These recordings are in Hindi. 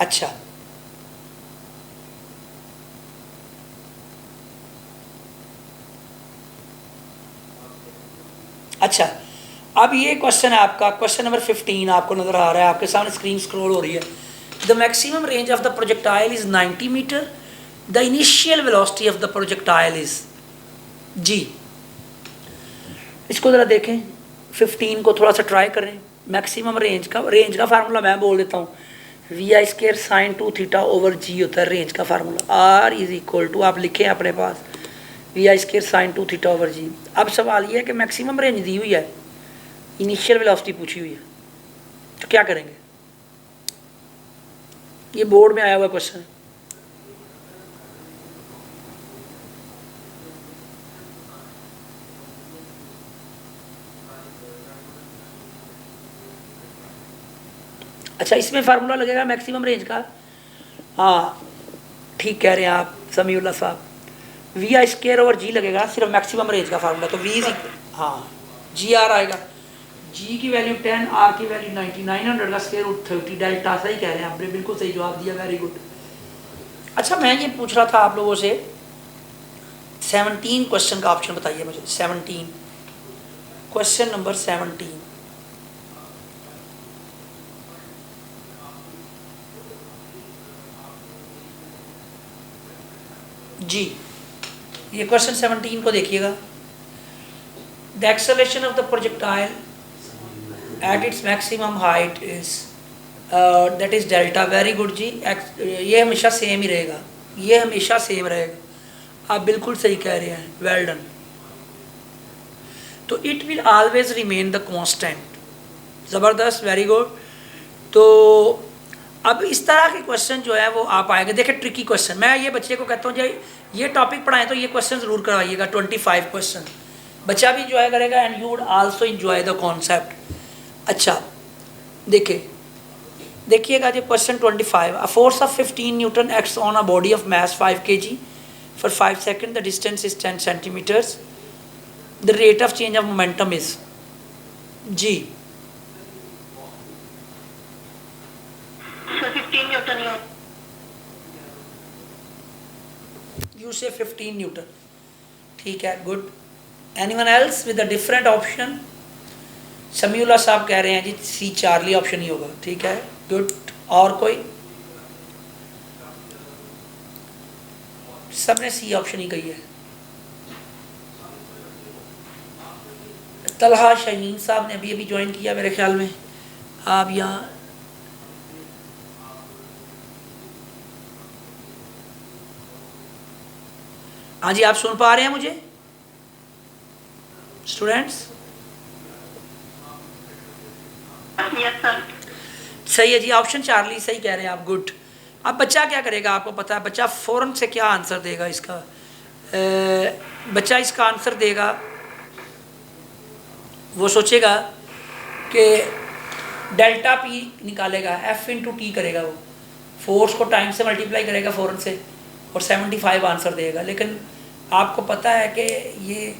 अच्छा अच्छा, अब ये क्वेश्चन है आपका, क्वेश्चन नंबर 15 आपको नजर आ रहा है, आपके सामने स्क्रीन स्क्रॉल हो रही है। The maximum range of the projectile is 90 metre, the initial velocity of the projectile is g. इसको ज़रा देखें, 15 को थोड़ा सा ट्राई करें। मैक्सिमम रेंज का फार्मूला मैं बोल देता हूँ, v i square sine 2 theta over g होता है रेंज का formula. R is equal to, आप लिखें अपने पास, v i square sine 2 theta over g. अब सवाल ये है कि मैक्सिमम रेंज दी हुई है, इनिशियल वेलोसिटी पूछी हुई है, तो क्या करेंगे? ये बोर्ड में आया हुआ क्वेश्चन है। अच्छा, इसमें फार्मूला लगेगा मैक्सिमम रेंज का। हाँ ठीक कह रहे हैं आप समीउल्लाह साहब, वी आई स्केयर ओवर जी लगेगा, सिर्फ मैक्सिमम रेंज का फार्मूला। तो वी, हाँ जी आर आएगा, जी की वैल्यू 10, आर की वैल्यू 90, 900 का स्क्वायर रूट 30 डेल्टा। सही कह रहे हैं आपने, बिल्कुल सही जवाब दिया, वेरी गुड। अच्छा, मैं ये पूछ रहा था आप लोगों से, 17 क्वेश्चन का ऑप्शन बताइए मुझे। 17, क्वेश्चन नंबर 17 जी। ये क्वेश्चन 17 को देखिएगा। The acceleration of the projectile at its maximum height is that is delta. Very good जी, ये हमेशा सेम ही रहेगा, ये हमेशा सेम रहेगा, आप बिल्कुल सही कह रहे हैं, वेल डन। तो it will always remain the constant, ज़बरदस्त, वेरी गुड। तो अब इस तरह के क्वेश्चन जो है वो आप आएंगे। देखिए ट्रिकी क्वेश्चन, मैं ये बच्चे को कहता हूँ जी ये टॉपिक पढ़ाएं तो ये क्वेश्चन ज़रूर करवाइएगा, 25 क्वेश्चन, बच्चा भी इंजॉय करेगा and you would also enjoy the concept. अच्छा देखिएगा जी, question 25, a force of 15 newton acts on a body of mass 5 kg for 5 second, the distance is 10 centimetres, the rate of change of momentum is g. 15 newton. You say 15 newton, ठीक है, good. Anyone else with a different option? Samiullah साहब कह रहे हैं जी सी चार्ली ऑप्शन ही होगा, ठीक है, गुड। और कोई? सबने सी ऑप्शन ही कही है। तलहा शहीन साहब ने अभी अभी ज्वाइन किया मेरे ख्याल में, आप यहाँ हाँ जी, आप सुन पा रहे हैं मुझे स्टूडेंट्स? Yes sir. सही है जी, ऑप्शन चार्ली सही कह रहे हैं आप, गुड। अब बच्चा क्या करेगा आपको पता है, बच्चा फ़ौरन से क्या आंसर देगा इसका? बच्चा इसका आंसर देगा, वो सोचेगा कि डेल्टा पी निकालेगा, एफ इंटू टी करेगा, वो फोर्स को टाइम से मल्टीप्लाई करेगा फ़ौरन से और 75 आंसर देगा। लेकिन आपको पता है कि ये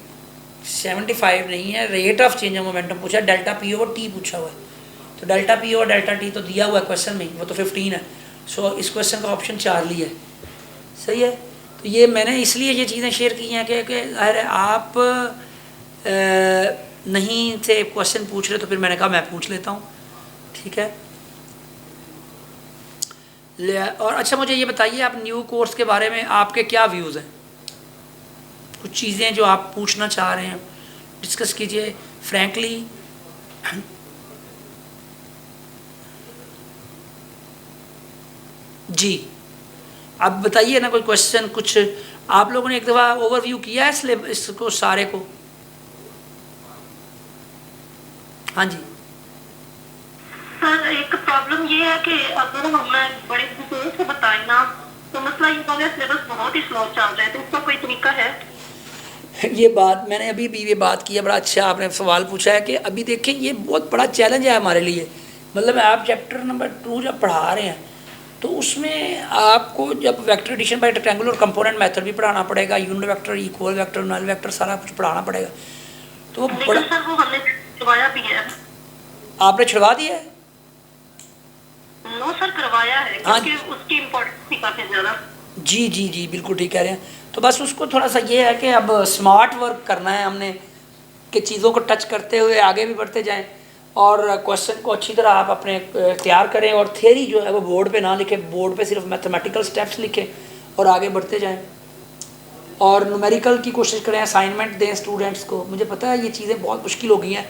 75 नहीं है, rate of change of momentum पूछा है, डेल्टा पी ओवर टी पूछा हुआ है। तो डेल्टा पी और डेल्टा टी तो दिया हुआ है क्वेश्चन में, वो तो 15 है। सो इस क्वेश्चन का ऑप्शन चार्ली है, सही है। तो ये मैंने इसलिए ये चीज़ें शेयर की हैं कि अरे आप नहीं से क्वेश्चन पूछ रहे, तो फिर मैंने कहा मैं पूछ लेता हूँ, ठीक है। और अच्छा मुझे ये बताइए, आप न्यू कोर्स के बारे में आपके क्या व्यूज़ हैं? कुछ चीज़ें जो आप पूछना चाह रहे हैं डिस्कस कीजिए फ्रैंकली। जी अब बताइए ना कोई क्वेश्चन, कुछ आप लोगों ने एक दफ़ा ओवरव्यू किया है इसको सारे को? हाँ जी सर, एक प्रॉब्लम ये है कि अगर हमें बड़े डिटेल से बताएं ना, तो मसला ये हो गया सिलेबस बहुत ही स्लो चल रहा है, तो उसका कोई तरीका है? ये बात मैंने अभी भी ये बात की है, बड़ा अच्छा आपने सवाल पूछा है कि अभी देखें ये बहुत बड़ा चैलेंज है हमारे लिए। मतलब आप चैप्टर नंबर 2 जब पढ़ा रहे हैं तो उसमें आपको जब vector addition by rectangular component method भी पढ़ाना पड़ेगा, unit vector, equal vector, null vector, सारा कुछ पढ़ाना पड़ेगा। तो वो बड़ा, सर वो हमने छुड़वाया भी है। आपने छुड़वा दिया है? नो सर, करवाया है हाँ। क्योंकि उसकी इम्पोर्टेंस थी काफी ज्यादा। जी जी जी, बिल्कुल ठीक कह रहे हैं। तो बस उसको थोड़ा सा ये है कि अब स्मार्ट वर्क करना है हमने, कि चीज़ों को टच करते हुए आगे भी बढ़ते जाएं, और क्वेश्चन को अच्छी तरह आप अपने तैयार करें, और थियरी जो है वो बोर्ड पे ना लिखें, बोर्ड पे सिर्फ मैथमेटिकल स्टेप्स लिखें और आगे बढ़ते जाएं, और न्यूमेरिकल की कोशिश करें, असाइनमेंट दें स्टूडेंट्स को। मुझे पता है ये चीज़ें बहुत मुश्किल हो गई हैं।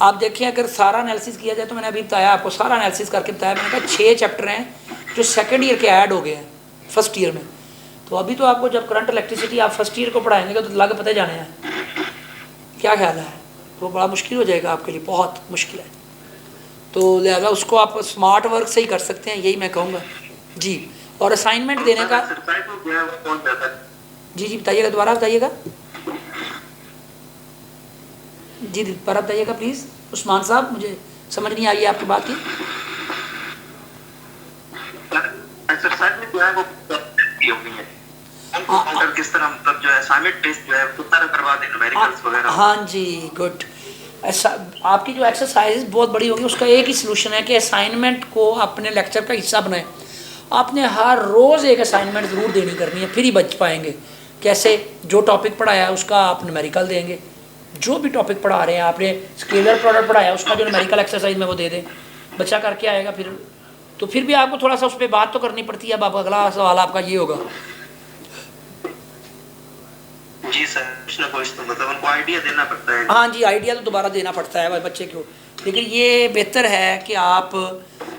आप देखिए अगर सारा एनालिसिस किया जाए, तो मैंने अभी बताया आपको, सारा एनालिसिस करके बताया, मैंने कहा 6 चैप्टर हैं जो सेकेंड ईयर के ऐड हो गए हैं फर्स्ट ईयर में। तो अभी तो आपको जब करंट इलेक्ट्रिसिटी आप फर्स्ट ईयर को पढ़ाएंगे तो लग पता जाने हैं, क्या ख्याल है? तो बड़ा मुश्किल हो जाएगा आपके लिए, बहुत मुश्किल है। तो लिहाजा उसको आप स्मार्ट वर्क से ही कर सकते हैं, यही मैं कहूँगा जी। और असाइनमेंट देने का, जी जी बताइएगा, दोबारा बताइएगा जी, दोबारा बताइएगा प्लीज़ उस्मान साहब, मुझे समझ नहीं आई आपकी बात की। एक्सरसाइज में जो है वो होगी है किस तरह, मतलब जो है असाइनमेंट टेस्ट जो है किस तरह करवा दें, न्यूमेरिकल्स वगैरह। हाँ जी, गुड। ऐसा आपकी जो एक्सरसाइज बहुत बड़ी होगी, उसका एक ही सलूशन है कि असाइनमेंट को अपने लेक्चर का हिस्सा बनाएं। आपने हर रोज़ एक असाइनमेंट ज़रूर देनी करनी है, फिर ही बच पाएंगे। कैसे? जो टॉपिक पढ़ाया उसका आप न्यूमेरिकल देंगे, जो भी टॉपिक पढ़ा रहे हैं, आपने स्केलर प्रोडक्ट पढ़ाया उसका जो न्यूमेरिकल एक्सरसाइज में वो दे दें, बच्चा करके आएगा। फिर तो फिर भी आपको थोड़ा सा उस पर बात तो करनी पड़ती है। अब अगला सवाल आपका ये होगा। जी सर, कुछ ना कुछ तो मतलब उनको आइडिया देना पड़ता है। हाँ जी, आइडिया तो दोबारा देना पड़ता है बच्चे को, लेकिन ये बेहतर है कि आप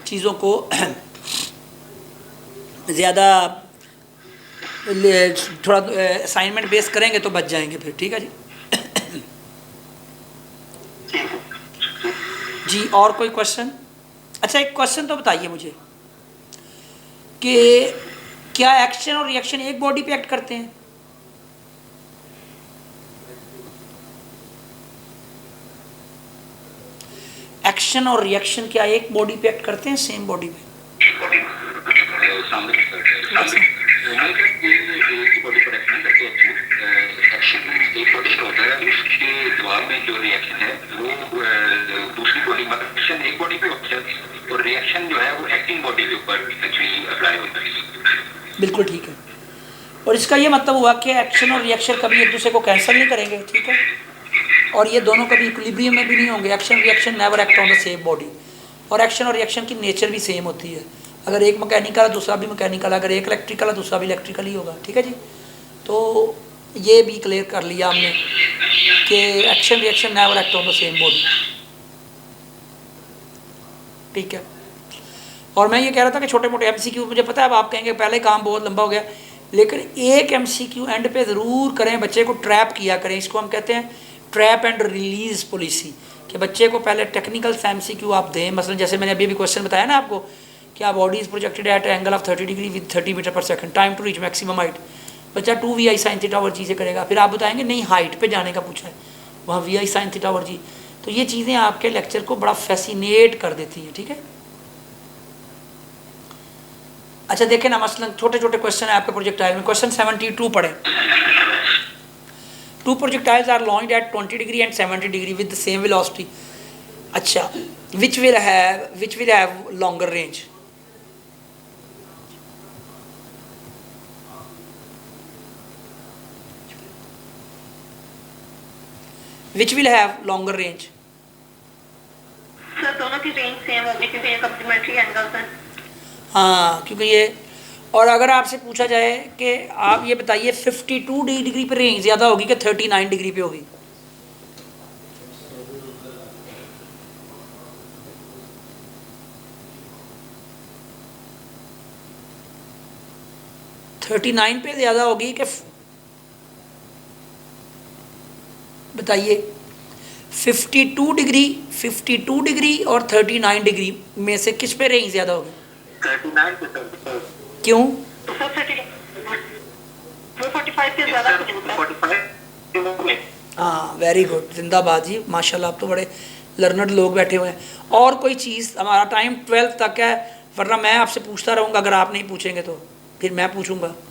चीज़ों को ज़्यादा थोड़ा असाइनमेंट बेस करेंगे तो बच जाएंगे फिर। ठीक है जी। जी, और कोई क्वेश्चन? अच्छा, एक क्वेश्चन तो बताइए मुझे कि क्या एक्शन और रिएक्शन एक बॉडी पे एक्ट करते हैं? एक्शन और रिएक्शन क्या एक बॉडी पे एक्ट करते हैं, सेम बॉडी पे? बिल्कुल ठीक है। और इसका ये मतलब हुआ कि एक्शन और रिएक्शन कभी एक दूसरे को कैंसिल नहीं करेंगे। ठीक है। और ये दोनों कभी इक्विलिब्रियम में भी नहीं होंगे। Action reaction never act on the same body. और एक्शन और रिएक्शन की नेचर भी सेम होती है। अगर एक मैकेनिकल है दूसरा भी मैकेनिकल है, अगर एक इलेक्ट्रिकल है दूसरा भी इलेक्ट्रिकल ही होगा। ठीक है जी। तो ये भी क्लियर कर लिया हमने कि action reaction never act on the same body. ठीक है। और मैं ये कह रहा था कि छोटे मोटे एमसीक्यू, मुझे पता है अब आप कहेंगे पहले काम बहुत लंबा हो गया, लेकिन एक एमसीक्यू एंड पे ज़रूर करें, बच्चे को ट्रैप किया करें। इसको हम कहते हैं ट्रैप एंड रिलीज पॉलिसी, कि बच्चे को पहले टेक्निकल एमसीक्यू आप दें। मसलन जैसे मैंने अभी क्वेश्चन बताया ना आपको कि आप body is projected at angle of 30 degree with 30 metre per second, time to reach maximum height. बच्चा 2 VI sin theta over g से करेगा। फिर आप बताएंगे नहीं हाइट पे जाने का पूछा है, वहाँ VI sin थीटा ओवर जी। तो ये चीज़ें आपके लेक्चर को बड़ा फैसिनेट कर देती हैं। ठीक है। अच्छा देखें ना, मसलन छोटे छोटे क्वेश्चन है आपके प्रोजेक्टाइल में। क्वेश्चन 72 पढ़े। 2 projectiles are launched at 20 degree and 70 degree with the same velocity. अच्छा, which will have longer range? Which will have longer range? Sir दोनों की रेंज सेम होगी क्योंकि ये कॉम्प्लीमेंट्री एंगल्स हैं। हाँ, क्योंकि ये, और अगर आपसे पूछा जाए कि आप ये बताइए 52 डिग्री पे रेंज ज़्यादा होगी कि 39 डिग्री पे होगी? थर्टी 39 पे ज़्यादा होगी कि, बताइए 52 डिग्री और 39 डिग्री में से किस पे रेंज ज़्यादा होगी? 39 पे सर। क्यों? 45 से ज़्यादा होता है। हाँ, वेरी गुड, जिंदाबाद जी, माशाल्लाह, आप तो बड़े लर्नड लोग बैठे हुए हैं। और कोई चीज़? हमारा टाइम 12 तक है, वरना मैं आपसे पूछता रहूँगा, अगर आप नहीं पूछेंगे तो फिर मैं पूछूँगा।